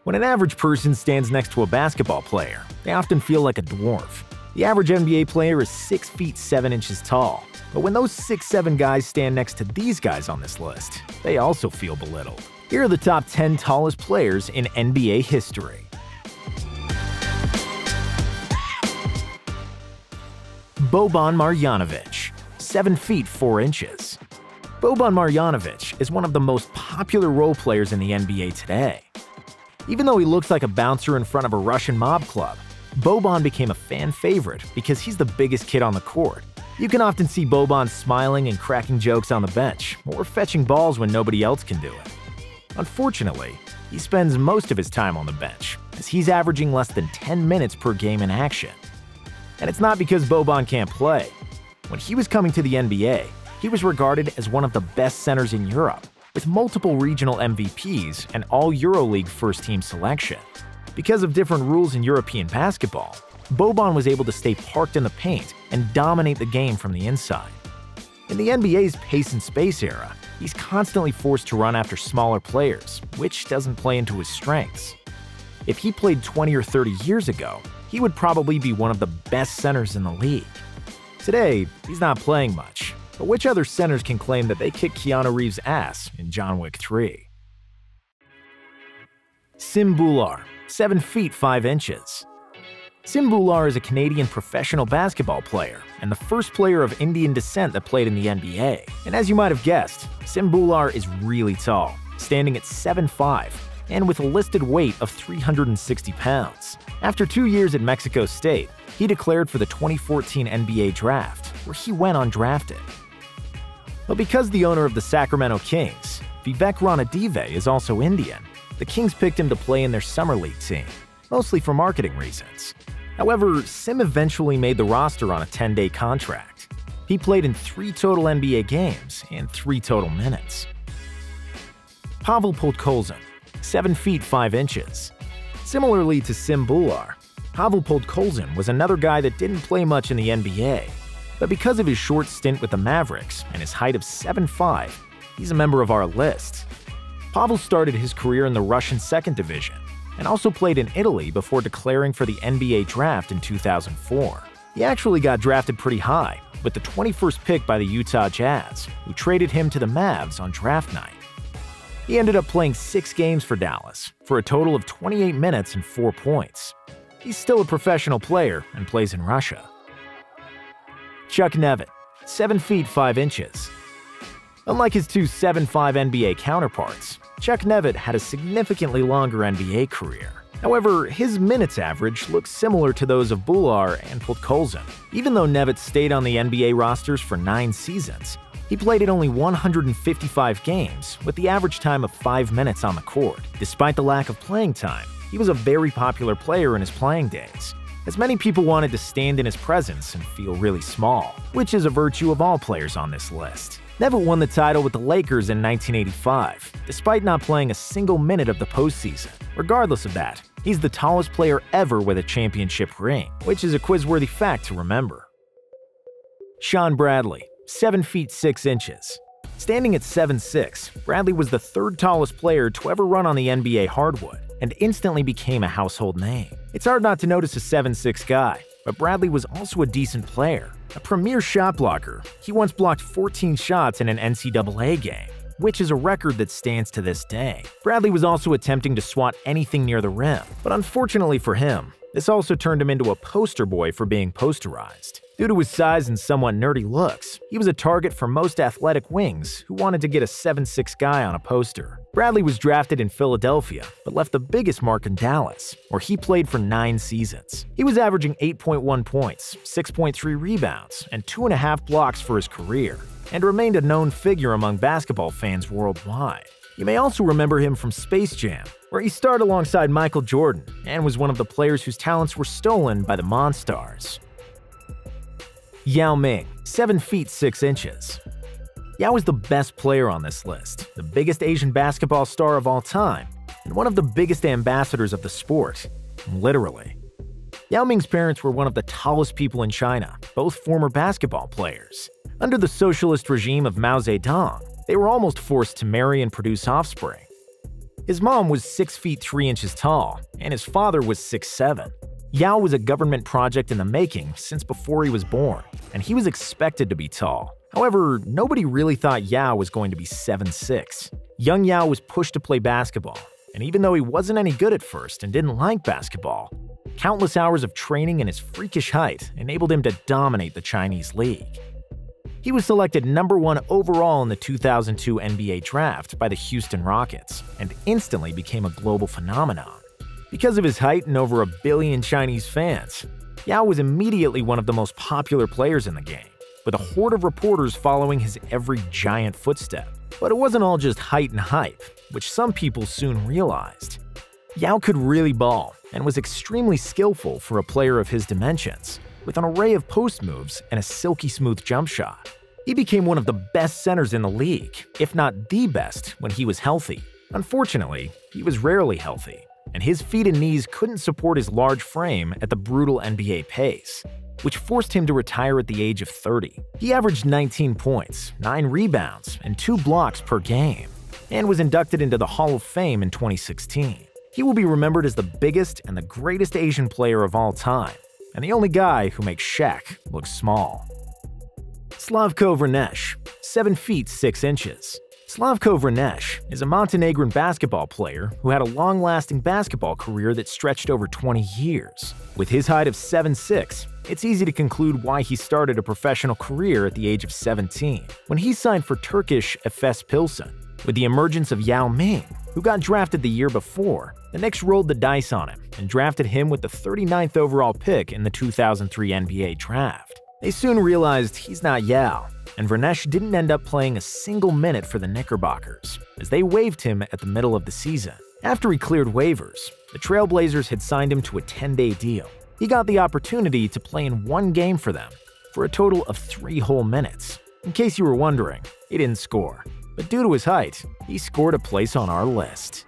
When an average person stands next to a basketball player, they often feel like a dwarf. The average NBA player is 6 feet 7 inches tall, but when those 6'7" guys stand next to these guys on this list, they also feel belittled. Here are the top 10 tallest players in NBA history. Boban Marjanovic, 7 feet 4 inches. Boban Marjanovic is one of the most popular role players in the NBA today. Even though he looks like a bouncer in front of a Russian mob club, Boban became a fan favorite because he's the biggest kid on the court. You can often see Boban smiling and cracking jokes on the bench, or fetching balls when nobody else can do it. Unfortunately, he spends most of his time on the bench, as he's averaging less than 10 minutes per game in action. And it's not because Boban can't play. When he was coming to the NBA, he was regarded as one of the best centers in Europe, with multiple regional MVPs and all EuroLeague first-team selection. Because of different rules in European basketball, Boban was able to stay parked in the paint and dominate the game from the inside. In the NBA's pace and space era, he's constantly forced to run after smaller players, which doesn't play into his strengths. If he played 20 or 30 years ago, he would probably be one of the best centers in the league. Today, he's not playing much. But which other centers can claim that they kicked Keanu Reeves' ass in John Wick 3? Sim Bhullar, 7 feet 5 inches. Sim Bhullar is a Canadian professional basketball player and the first player of Indian descent that played in the NBA. And as you might have guessed, Sim Bhullar is really tall, standing at 7'5", and with a listed weight of 360 pounds. After 2 years at Mexico State, he declared for the 2014 NBA Draft, where he went undrafted. But because the owner of the Sacramento Kings, Vivek Ranadive, is also Indian, the Kings picked him to play in their summer league team, mostly for marketing reasons. However, Sim eventually made the roster on a 10-day contract. He played in 3 total NBA games and 3 total minutes. Pavel Colson, 7 feet 5 inches. Similarly to Sim Bhullar, Pavel Colson was another guy that didn't play much in the NBA. But because of his short stint with the Mavericks and his height of 7'5", he's a member of our list. Pavel started his career in the Russian 2nd Division and also played in Italy before declaring for the NBA Draft in 2004. He actually got drafted pretty high, with the 21st pick by the Utah Jazz, who traded him to the Mavs on draft night. He ended up playing 6 games for Dallas, for a total of 28 minutes and 4 points. He's still a professional player and plays in Russia. Chuck Nevin, 7 feet 5 inches. Unlike his 2 7'5" NBA counterparts, Chuck Nevin had a significantly longer NBA career. However, his minutes average looks similar to those of Bhullar and Colson. Even though Nevin stayed on the NBA rosters for 9 seasons, he played in only 155 games, with the average time of 5 minutes on the court. Despite the lack of playing time, he was a very popular player in his playing days, as many people wanted to stand in his presence and feel really small, which is a virtue of all players on this list. Nevin won the title with the Lakers in 1985, despite not playing a single minute of the postseason. Regardless of that, he's the tallest player ever with a championship ring, which is a quiz-worthy fact to remember. Shawn Bradley, 7 feet 6 inches. Standing at 7'6", Bradley was the 3rd tallest player to ever run on the NBA hardwood, and instantly became a household name. It's hard not to notice a 7'6" guy, but Bradley was also a decent player. A premier shot blocker, he once blocked 14 shots in an NCAA game, which is a record that stands to this day. Bradley was also attempting to swat anything near the rim, but unfortunately for him, this also turned him into a poster boy for being posterized. Due to his size and somewhat nerdy looks, he was a target for most athletic wings who wanted to get a 7'6" guy on a poster. Bradley was drafted in Philadelphia, but left the biggest mark in Dallas, where he played for 9 seasons. He was averaging 8.1 points, 6.3 rebounds, and 2.5 blocks for his career, and remained a known figure among basketball fans worldwide. You may also remember him from Space Jam, where he starred alongside Michael Jordan and was one of the players whose talents were stolen by the Monstars. Yao Ming, 7 feet 6 inches. Yao is the best player on this list, the biggest Asian basketball star of all time, and one of the biggest ambassadors of the sport, literally. Yao Ming's parents were one of the tallest people in China, both former basketball players. Under the socialist regime of Mao Zedong, they were almost forced to marry and produce offspring. His mom was 6 feet 3 inches tall, and his father was 6'7". Yao was a government project in the making since before he was born, and he was expected to be tall. However, nobody really thought Yao was going to be 7'6". Young Yao was pushed to play basketball, and even though he wasn't any good at first and didn't like basketball, countless hours of training and his freakish height enabled him to dominate the Chinese league. He was selected #1 overall in the 2002 NBA draft by the Houston Rockets and instantly became a global phenomenon. Because of his height and over 1 billion Chinese fans, Yao was immediately one of the most popular players in the game, with a horde of reporters following his every giant footstep. But it wasn't all just height and hype, which some people soon realized. Yao could really ball and was extremely skillful for a player of his dimensions, with an array of post moves and a silky smooth jump shot. He became one of the best centers in the league, if not the best, when he was healthy. Unfortunately, he was rarely healthy, and his feet and knees couldn't support his large frame at the brutal NBA pace, which forced him to retire at the age of 30. He averaged 19 points, 9 rebounds, and 2 blocks per game, and was inducted into the Hall of Fame in 2016. He will be remembered as the biggest and the greatest Asian player of all time, and the only guy who makes Shaq look small. Slavko Varnish, 7 feet 6 inches. Slavko Varnish is a Montenegrin basketball player who had a long-lasting basketball career that stretched over 20 years. With his height of 7'6", it's easy to conclude why he started a professional career at the age of 17, when he signed for Turkish Efes Pilsen. With the emergence of Yao Ming, who got drafted the year before, the Knicks rolled the dice on him and drafted him with the 39th overall pick in the 2003 NBA draft. They soon realized he's not Yao, and Varnish didn't end up playing a single minute for the Knickerbockers, as they waived him at the middle of the season. After he cleared waivers, the Trailblazers had signed him to a 10-day deal. He got the opportunity to play in 1 game for them, for a total of 3 whole minutes. In case you were wondering, he didn't score, but due to his height, he scored a place on our list.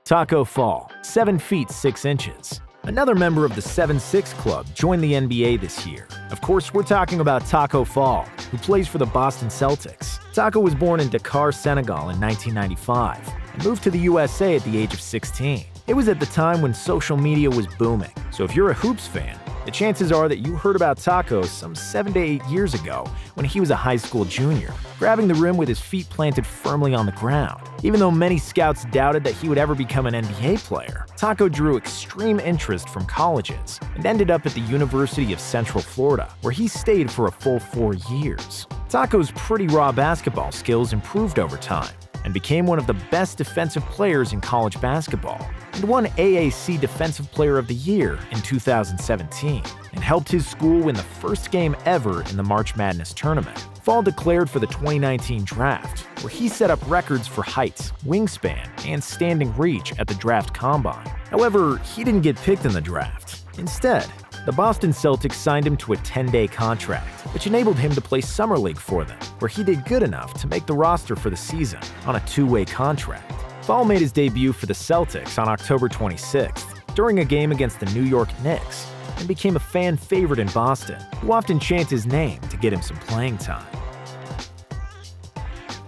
Taku Fall, 7 feet 6 inches. Another member of the 7'6" club joined the NBA this year. Of course, we're talking about Taku Fall, who plays for the Boston Celtics. Taku was born in Dakar, Senegal in 1995 and moved to the USA at the age of 16. It was at the time when social media was booming, so if you're a hoops fan, the chances are that you heard about Taku some 7 to 8 years ago when he was a high school junior, grabbing the rim with his feet planted firmly on the ground. Even though many scouts doubted that he would ever become an NBA player, Taku drew extreme interest from colleges and ended up at the University of Central Florida, where he stayed for a full 4 years. Taku's pretty raw basketball skills improved over time and became one of the best defensive players in college basketball, and won AAC Defensive Player of the Year in 2017, and helped his school win the first game ever in the March Madness tournament. Fall declared for the 2019 draft, where he set up records for height, wingspan, and standing reach at the draft combine. However, he didn't get picked in the draft. Instead, the Boston Celtics signed him to a 10-day contract, which enabled him to play Summer League for them, where he did good enough to make the roster for the season on a 2-way contract. Fall made his debut for the Celtics on October 26th during a game against the New York Knicks, and became a fan favorite in Boston, who often chant his name to get him some playing time.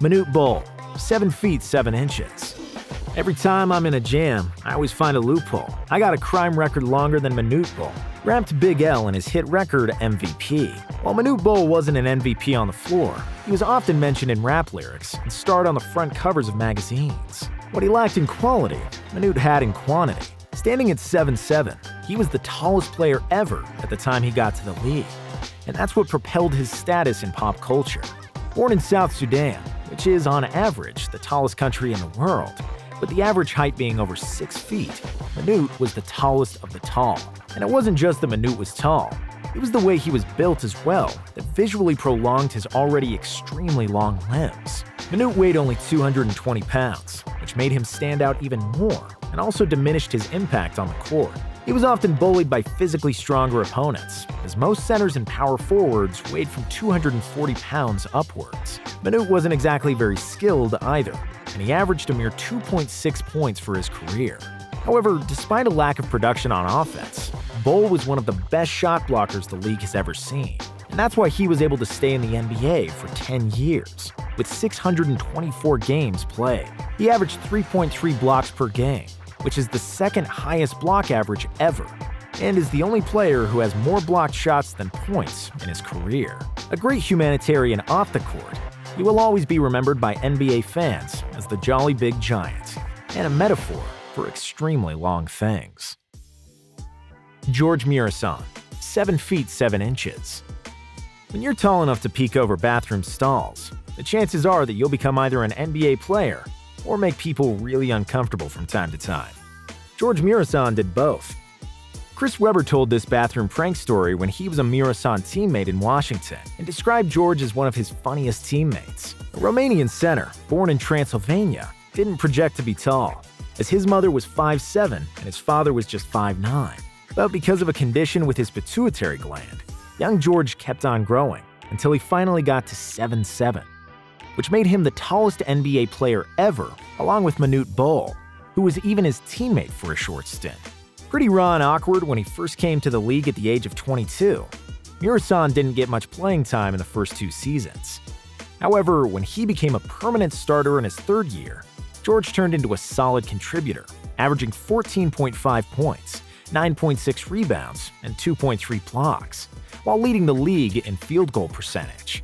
Manute Bol, 7 feet 7 inches. Every time I'm in a jam, I always find a loophole. I got a crime record longer than Manute Bol, ramped Big L in his hit record MVP. While Manute Bol wasn't an MVP on the floor, he was often mentioned in rap lyrics and starred on the front covers of magazines. What he lacked in quality, Manute had in quantity. Standing at 7'7", he was the tallest player ever at the time he got to the league, and that's what propelled his status in pop culture. Born in South Sudan, which is on average the tallest country in the world, with the average height being over 6 feet, Manute was the tallest of the tall. And it wasn't just that Manute was tall, it was the way he was built as well that visually prolonged his already extremely long limbs. Manute weighed only 220 pounds, which made him stand out even more and also diminished his impact on the court. He was often bullied by physically stronger opponents, as most centers and power forwards weighed from 240 pounds upwards. Manute wasn't exactly very skilled either, and he averaged a mere 2.6 points for his career. However, despite a lack of production on offense, Bol was one of the best shot blockers the league has ever seen. And that's why he was able to stay in the NBA for 10 years, with 624 games played. He averaged 3.3 blocks per game, which is the second highest block average ever, and is the only player who has more blocked shots than points in his career. A great humanitarian off the court, he will always be remembered by NBA fans as the Jolly Big Giant, and a metaphor for extremely long things. Jorge Mora, 7 feet 7 inches. When you're tall enough to peek over bathroom stalls, the chances are that you'll become either an NBA player or make people really uncomfortable from time to time. Jorge Mora did both. Chris Webber told this bathroom prank story when he was a Mora teammate in Washington and described George as one of his funniest teammates. A Romanian center, born in Transylvania, didn't project to be tall, as his mother was 5'7" and his father was just 5'9". But because of a condition with his pituitary gland, young George kept on growing until he finally got to 7'7", which made him the tallest NBA player ever, along with Manute Bol, who was even his teammate for a short stint. Pretty raw and awkward when he first came to the league at the age of 22, Mura didn't get much playing time in the first 2 seasons. However, when he became a permanent starter in his 3rd year, George turned into a solid contributor, averaging 14.5 points, 9.6 rebounds, and 2.3 blocks, while leading the league in field goal percentage.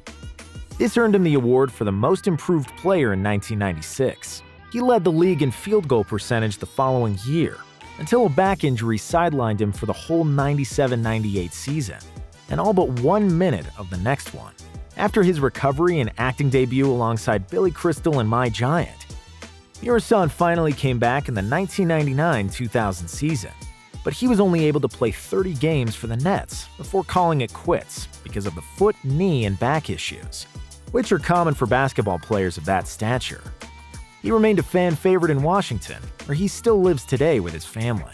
This earned him the award for the Most Improved Player in 1996. He led the league in field goal percentage the following year, until a back injury sidelined him for the whole 97-98 season, and all but 1 minute of the next one. After his recovery and acting debut alongside Billy Crystal and My Giant, Mura finally came back in the 1999-2000 season, but he was only able to play 30 games for the Nets before calling it quits because of the foot, knee, and back issues, which are common for basketball players of that stature. He remained a fan favorite in Washington, where he still lives today with his family.